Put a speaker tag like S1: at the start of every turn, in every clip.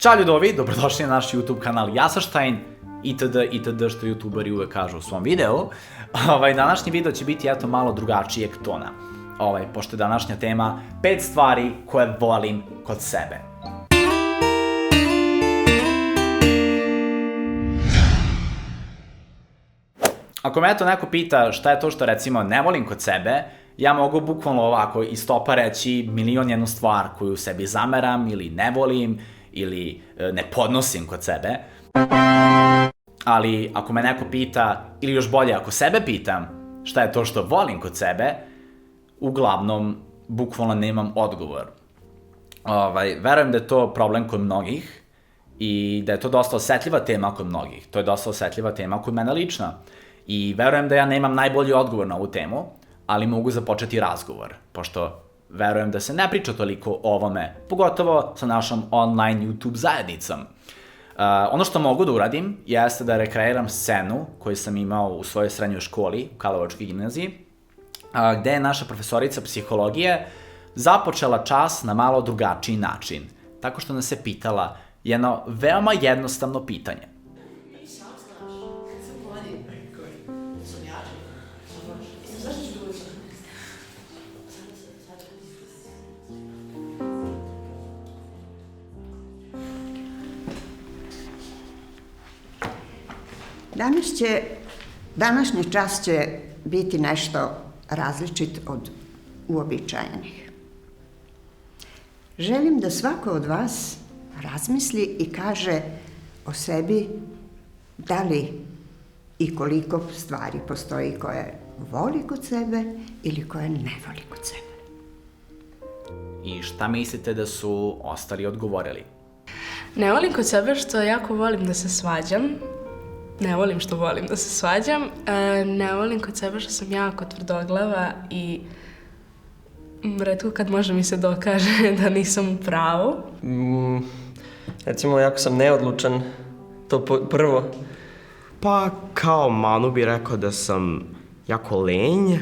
S1: Ćao ljudovi, dobrodošli na naš YouTube kanal Jasaštajn, itd. Što youtuberi uvek kažu u svom videu. Današnji video će biti malo drugačijeg tona. Pošto je današnja tema 5 stvari koje volim kod sebe. Ako me neko pita šta je to što recimo ne volim kod sebe, ja mogu bukvalno ovako iz topa reći milion jednu stvar koju sebi zameram ili ne volim ili ne podnosim kod sebe. Ali ako me neko pita, ili još bolje ako sebe pitam šta je to što volim kod sebe, uglavnom bukvalno nemam odgovor. Verujem da je to problem kod mnogih i da je to dosta osetljiva tema kod mnogih. To je dosta osetljiva tema kod mene lično. I verujem da ja nemam najbolji odgovor na ovu temu, ali mogu započeti razgovor, pošto verujem da se ne priča toliko o ovome, pogotovo sa našom online YouTube zajednicom. Ono što mogu da uradim jeste da rekreiram scenu koju sam imao u svojoj srednjoj školi, u Karlovačkoj gimnaziji, gde je naša profesorica psihologije započela čas na malo drugačiji način, tako što nas je pitala jedno veoma jednostavno pitanje.
S2: Današnji čas će biti nešto različit od uobičajenih. Želim da svako od vas razmisli i kaže o sebi da li i koliko stvari postoji koje voli kod sebe ili koje ne voli kod sebe.
S1: I šta mislite da su ostali odgovorili?
S3: Ne volim kod sebe što jako volim da se svađam. Ne volim što volim da se svađam. Ne volim kod sebe što sam jako tvrdoglava i retko kad može mi se dokaže da nisam u pravu.
S4: Recimo, jako sam neodlučan, to prvo.
S5: Pa, kao Manu bi rekao da sam jako lenj.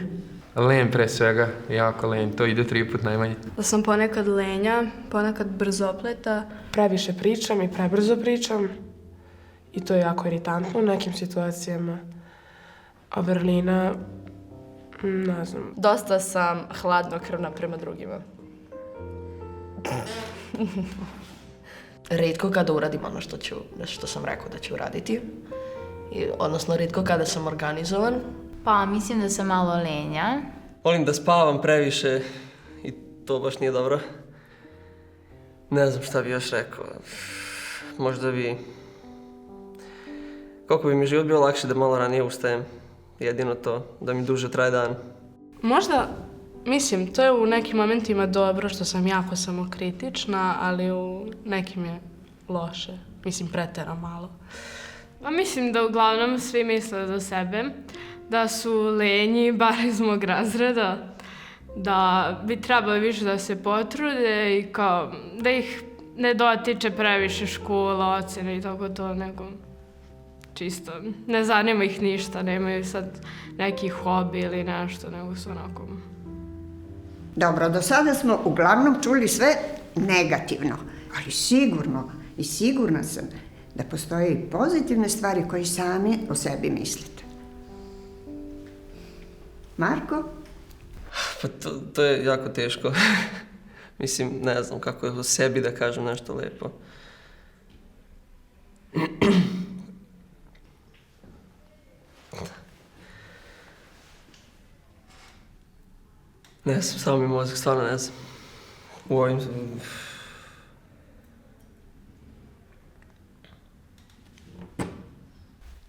S6: Len pre svega, jako len, to ide 3 put najmanje.
S3: Da sam ponekad lenja, ponekad brzopleta.
S7: Previše pričam i prebrzo pričam i to je jako iritantno u nekim situacijama. A vrlina, ne znam.
S3: Dosta sam hladnokrvna prema drugima.
S8: Rijetko kada uradim ono što sam rekao da ću uraditi. Odnosno, rijetko kada sam organizovan.
S9: Pa, mislim da sam malo lenja.
S4: Volim da spavam previše i to baš nije dobro. Ne znam šta bi još rekao. Možda bi... Koliko bi mi život bio lakše da malo ranije ustajem. Jedino to, da mi duže traje dan.
S3: Možda, mislim, to je u nekim momentima dobro što sam jako samokritična, ali u nekim je loše. Mislim, pretera malo.
S10: Mislim da uglavnom svi misle za sebe, da su lenji, bar iz mog razreda, da bi trebali više da se potrude i kao da ih ne dotiče previše škola, ocene i tako to, nego čisto ne zanima ih ništa, nemaju sad neki hobi ili nešto, nego su onako...
S2: Dobro, do sada smo uglavnom čuli sve negativno, ali sigurno i sigurna sam da postoje i pozitivne stvari koje sami o sebi mislite. Marko?
S4: Pa to je jako teško. Mislim, ne znam kako je o sebi da kažem nešto lepo. Ne znam, samo mi mozak, stvarno ne znam. U ovim...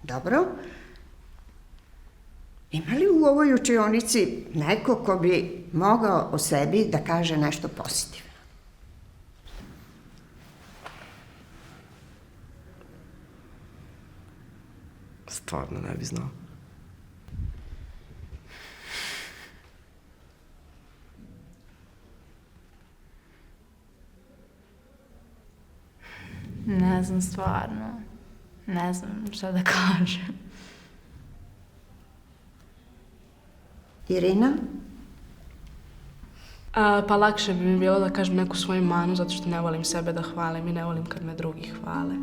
S2: Dobro. Ima li u ovoj učionici neko ko bi mogao o sebi da kaže nešto pozitivno?
S5: Stvarno ne bi znao.
S9: Ne znam stvarno. Ne znam šta da kažem.
S2: Irina?
S3: Pa lakše bi mi bilo da kažem neku svoju manu, zato što ne volim sebe da hvalim i ne volim kad me drugi hvale.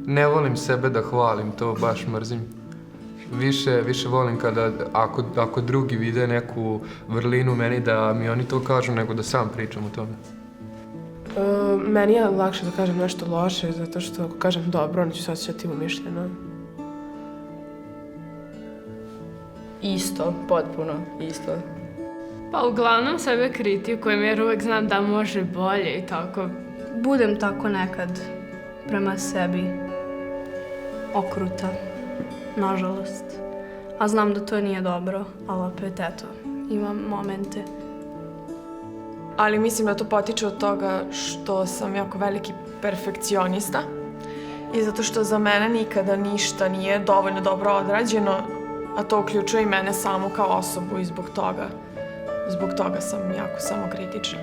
S6: Ne volim sebe da hvalim, to baš mrzim. Više volim kada, ako drugi vide neku vrlinu meni, da mi oni to kažu, nego da sam pričam o tome.
S7: Meni je lakše da kažem nešto loše, zato što ako kažem dobro, onda ću se osjećati umišljeno.
S8: Isto, potpuno isto.
S10: Pa uglavnom sebe kritikujem jer uvek znam da može bolje i tako.
S3: Budem tako nekad prema sebi okruta, nažalost. A znam da to nije dobro, ali opet eto, imam momente.
S11: Ali mislim da to potiče od toga što sam jako veliki perfekcionista i zato što za mene nikada ništa nije dovoljno dobro odrađeno, a to uključuje i mene samu kao osobu i zbog toga sam jako samokritična.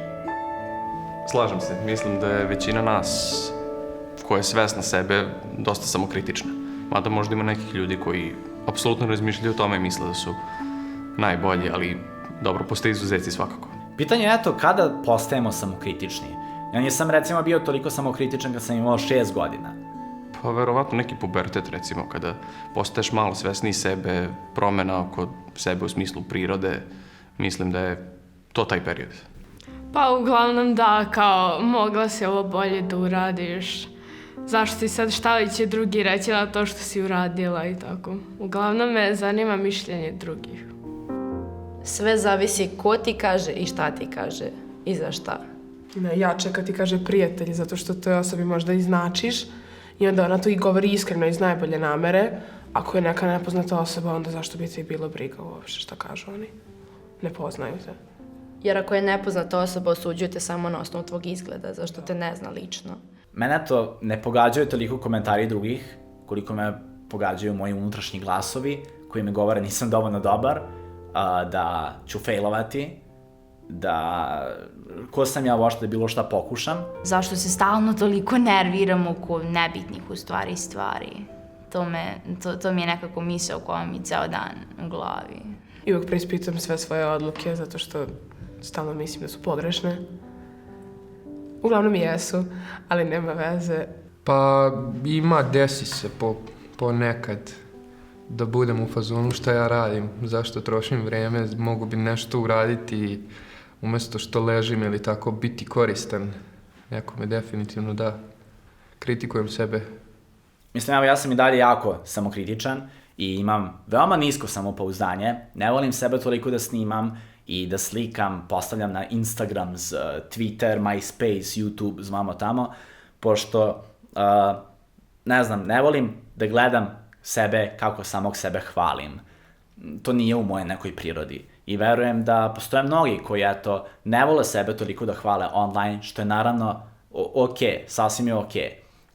S12: Slažem se. Mislim da je većina nas koja je svesna sebe dosta samokritična. Mada možda ima nekih ljudi koji apsolutno razmišljaju o tome i misle da su najbolji, ali dobro, postoje izuzeci svakako.
S1: Pitanje je eto, kada postajemo samokritični? Ja nisam recimo bio toliko samokritičan kad sam imao 6 godina.
S12: Pa verovatno neki pubertet recimo, kada postaješ malo svesniji sebe, promena oko sebe u smislu prirode, mislim da je to taj period.
S10: Pa uglavnom da, kao mogla si ovo bolje da uradiš. Zašto ti sad šta li će drugi reći na to što si uradila i tako. Uglavnom me zanima mišljenje drugih.
S8: Sve zavisi ko ti kaže i šta ti kaže i za šta.
S7: Jače kad ti kaže prijatelj, zato što toj osobi možda i značiš i onda ona to i govori iskreno iz najbolje namere. Ako je neka nepoznata osoba, onda zašto bi ti bilo briga uopšte šta kažu oni? Ne poznaju te.
S8: Jer ako je nepoznata osoba, osuđuju te samo na osnovu tvog izgleda, zašto te ne zna lično.
S1: Mene to ne pogađaju toliko komentari drugih, koliko me pogađaju moji unutrašnji glasovi, koji mi govore nisam dovoljno dobar, da ću failovati, da ko sam ja uopšte da bilo šta pokušam.
S9: Zašto se stalno toliko nerviram oko nebitnih u stvari stvari? To mi je nekako misao koja mi ceo dan u glavi.
S7: I uvijek preispitujem sve svoje odluke, zato što stalno mislim da su pogrešne. Uglavnom jesu, ali nema veze.
S6: Pa desi se ponekad da budem u fazonu šta ja radim, zašto trošim vreme, mogu bi nešto uraditi umjesto što ležim ili tako biti koristan. Nekome definitivno da. Kritikujem sebe.
S1: Mislim, evo, ja sam i dalje jako samokritičan i imam veoma nisko samopouzdanje. Ne volim sebe toliko da snimam i da slikam, postavljam na Instagram, Twitter, MySpace, YouTube, zvamo tamo, pošto, ne znam, ne volim da gledam sebe kako samog sebe hvalim. To nije u moje nekoj prirodi. I verujem da postoje mnogi koji, eto, ne vole sebe toliko da hvale online, što je naravno okej, sasvim je okej.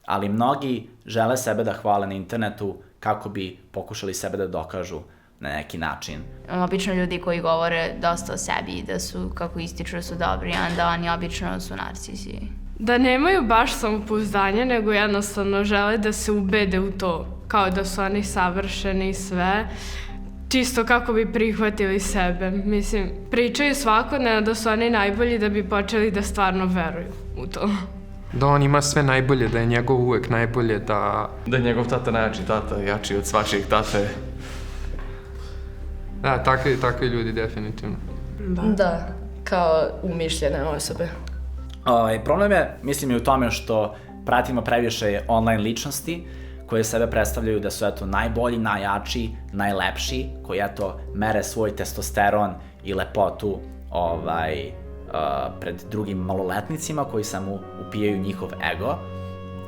S1: Ali mnogi žele sebe da hvale na internetu kako bi pokušali sebe da dokažu na neki način.
S9: Obično ljudi koji govore dosta o sebi i da su, kako ističu da su dobri, onda oni obično su narcisi.
S10: Da nemaju baš samopouzdanje, nego jednostavno žele da se ubede u to, kao da su oni savršeni i sve, čisto kako bi prihvatili sebe. Mislim, pričaju svakodnevno da su oni najbolji da bi počeli da stvarno veruju u to.
S6: Da on ima sve najbolje, da je njegov uvek najbolje, da
S12: je njegov tata najjači tata, jači od svačijeg tate.
S6: Da, takvi ljudi definitivno.
S8: Da, kao umišljene osobe.
S1: Problem je, mislim, i u tome što pratimo previše online ličnosti koje sebe predstavljaju da su, eto, najbolji, najjači, najlepši, koji, eto, mere svoj testosteron i lepotu, pred drugim maloletnicima koji samo upijaju njihov ego.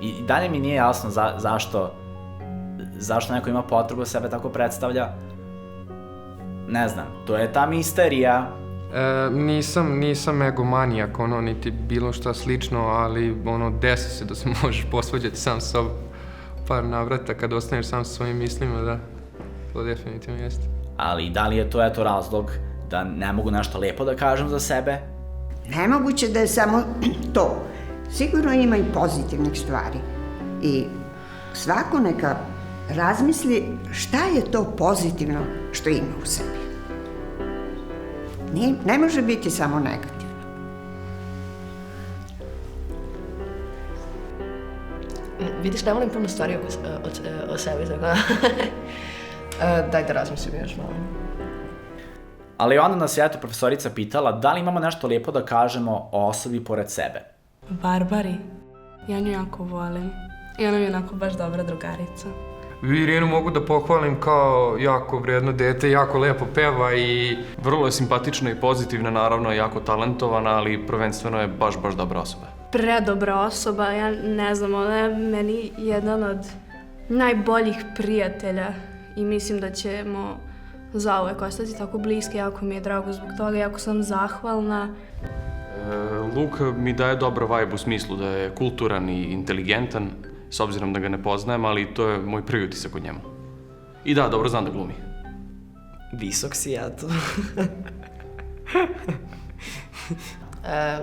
S1: I dalje mi nije jasno zašto neko ima potrebu da sebe tako predstavlja. Ne znam, to je ta misterija.
S6: Nisam egomanijak, niti bilo šta slično, ali desi se da se možeš posvađati sam sa sobom par navrata kad ostaneš sam sa svojim mislima, da, to definitivno jeste.
S1: Ali da li je to, eto, razlog da ne mogu nešto lepo da kažem za sebe?
S2: Nemoguće da je samo to. Sigurno ima i pozitivnih stvari. I svako neka razmisli šta je to pozitivno što ima u sebi. Ne može biti samo negativno.
S8: Vidiš, ne volim puno stvari o sebi, tako da... Daj da razmislim još malo.
S1: Ali onda nas je profesorica pitala da li imamo nešto lijepo da kažemo o osobi pored sebe.
S3: Barbari. Ja nju jako volim. I ona mi je onako baš dobra drugarica.
S6: Irinu mogu da pohvalim kao jako vrijedno dete, jako lepo peva i...
S12: Vrlo je simpatična i pozitivna, naravno jako talentovana, ali prvenstveno je baš dobra osoba.
S3: Predobra osoba, ja ne znam, ona je meni jedan od najboljih prijatelja i mislim da ćemo zauvek ostati tako bliski, jako mi je drago zbog toga, jako sam zahvalna.
S12: Luka mi daje dobar vibe u smislu da je kulturan i inteligentan, s obzirom da ga ne poznajem, ali to je moj prvi utisak o njemu. I da, dobro znam da glumi.
S4: Visok si, ja tu.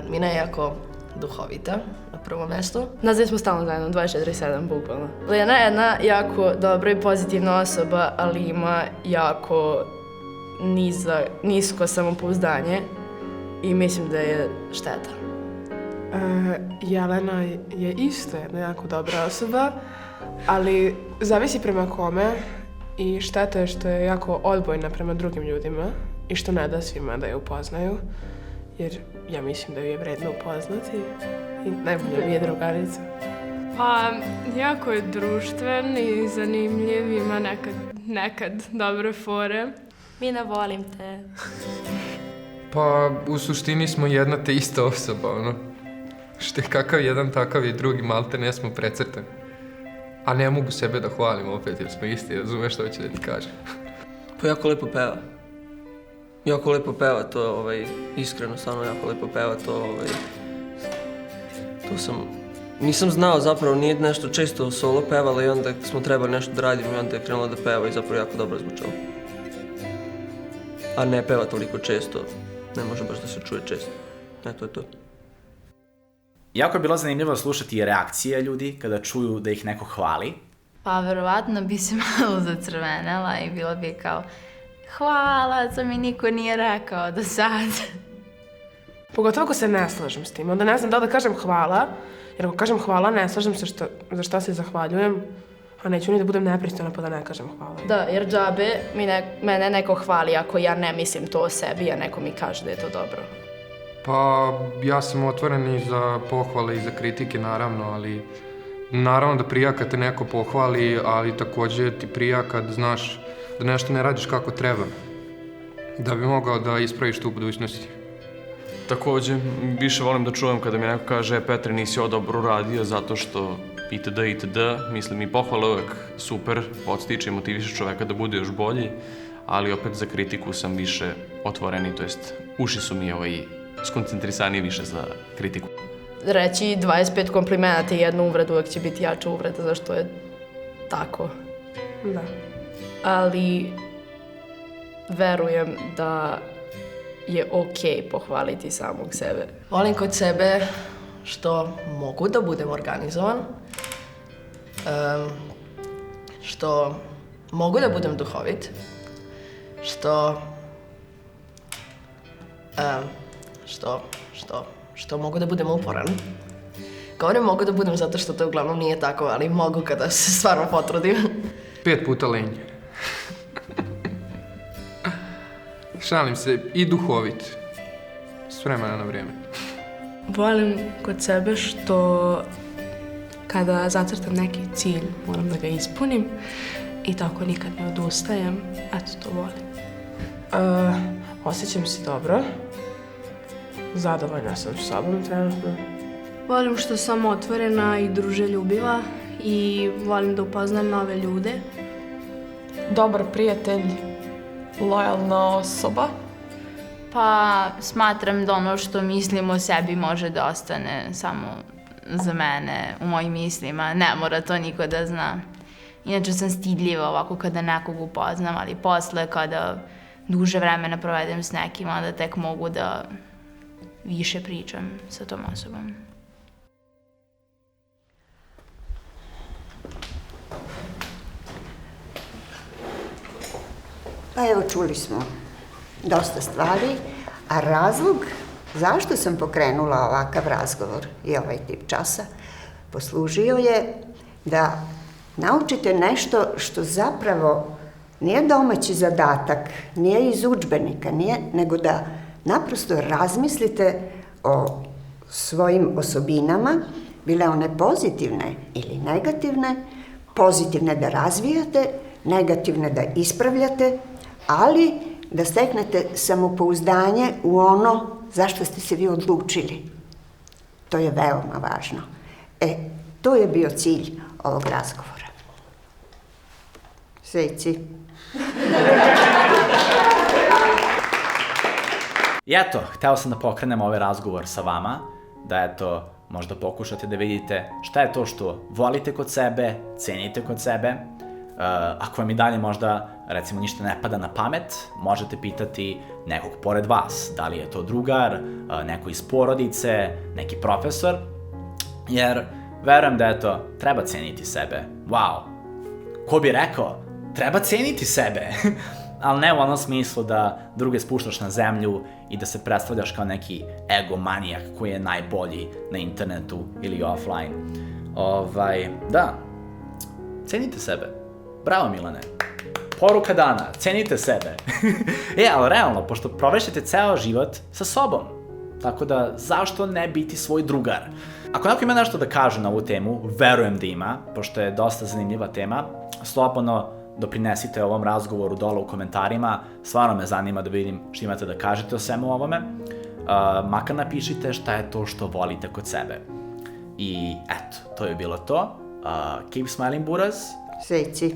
S8: Mina je jako duhovita, na prvom mjestu.
S3: Nas dvije smo stalno zajedno, 24/7, bukvalno. Lena je jedna jako dobra i pozitivna osoba, ali ima jako nisko samopouzdanje i mislim da je šteta.
S7: Jelena je isto jedna jako dobra osoba, ali zavisi prema kome i šteta je što je jako odbojna prema drugim ljudima i što ne da svima da je upoznaju, jer ja mislim da ju je vredno upoznati i najbolja mi je drugarica.
S10: Pa, jako je društven i zanimljiv, ima nekad dobre fore.
S3: Mina, volim te.
S6: Pa, u suštini smo jedna te ista osoba, ono. Što je kakav jedan, takav i drugi, malte ne smo precrtani. A ne mogu sebe da hvalim opet, jer smo isti, razumeš što hoće da ti kažem.
S4: Pa jako lepo peva. Jako lepo peva, to iskreno, stvarno jako lepo peva, to nisam znao zapravo, nije nešto često solo pevala i onda smo trebali nešto da radimo i onda je krenula da peva i zapravo jako dobro zvučalo. A ne peva toliko često, ne može baš da se čuje često. To je to.
S1: Jako je bilo zanimljivo slušati reakcije ljudi kada čuju da ih neko hvali.
S9: Pa verovatno bi se malo zacrvenela i bilo bi kao hvala, to mi niko nije rekao do sad.
S7: Pogotovo ako se ne slažem s tim, onda ne znam da kažem hvala, jer ako kažem hvala ne slažem se za šta se zahvaljujem, a neću ni da budem nepristojna pa da ne kažem hvala.
S3: Da, jer džabe mene neko hvali ako ja ne mislim to o sebi, a neko mi kaže da je to dobro.
S6: Pa, ja sam otvoren i za pohvale i za kritike, naravno, ali naravno da prija kad te neko pohvali, ali također ti prija kad znaš da nešto ne radiš kako treba, da bi mogao da ispraviš tu u budućnosti.
S12: Također, više volim da čujem kada mi neko kaže Petre, nisi ovo dobro uradio zato što itd. Mislim i pohvale uvek super, podstiče i motiviše čoveka da bude još bolji, ali opet za kritiku sam više otvoreni, to jest uši su mi skoncentrisani više za kritiku.
S3: Reći 25 komplimenata i jednu uvredu uvek će biti jača uvreda, zašto je tako.
S7: Da.
S3: Ali verujem da je okej pohvaliti samog sebe.
S8: Volim kod sebe što mogu da budem organizovan, što mogu da budem duhovit, što mogu da budem uporan. Govorim mogu da budem zato što to uglavnom nije tako, ali mogu kada se stvarno potrudim.
S6: 5 puta lenje. Šalim se, i duhovit. S vremena na vrijeme.
S3: Volim kod sebe što kada zacrtam neki cilj, moram da ga ispunim i tako nikad ne odustajem. Eto, to volim.
S7: Osjećam se dobro. Zadovoljna sam s sobom trenutno.
S3: Volim što sam otvorena i druželjubiva i volim da upoznam nove ljude.
S11: Dobar prijatelj, lojalna osoba.
S9: Pa smatram da ono što mislim o sebi može da ostane samo za mene, u mojim mislima. Ne mora to niko da zna. Inače sam stidljiva ovako kada nekog upoznam, ali posle kada duže vremena provedem s nekim, onda tek mogu da više pričam sa tom osobom.
S2: Pa evo, čuli smo dosta stvari, a razlog zašto sam pokrenula ovakav razgovor i ovaj tip časa poslužio je da naučite nešto što zapravo nije domaći zadatak, nije iz udžbenika, nego da naprosto razmislite o svojim osobinama, bile one pozitivne ili negativne, pozitivne da razvijate, negativne da ispravljate, ali da steknete samopouzdanje u ono zašto ste se vi odlučili. To je veoma važno. To je bio cilj ovog razgovora. Sejci.
S1: I eto, hteo sam da pokrenem ovaj razgovor sa vama, da možda pokušate da vidite šta je to što volite kod sebe, cenite kod sebe. Ako vam i dalje možda, recimo, ništa ne pada na pamet, možete pitati nekog pored vas, da li je to drugar, neko iz porodice, neki profesor, jer verujem da treba ceniti sebe. Wow, ko bi rekao, treba ceniti sebe, ali ne u onom smislu da druge spuštaš na zemlju i da se predstavljaš kao neki egomanijak koji je najbolji na internetu ili offline. Da, cenite sebe. Bravo, Milane. Poruka dana, cenite sebe. Ali realno, pošto provešete ceo život sa sobom, tako da zašto ne biti svoj drugar? Ako neko ima nešto da kaže na ovu temu, verujem da ima, pošto je dosta zanimljiva tema, slobodno doprinesite ovom razgovoru dole u komentarima, stvarno me zanima da vidim što imate da kažete o svemu ovome. Makar napišite šta je to što volite kod sebe. I eto, to je bilo to. Keep smiling, buraz.
S2: Sejci.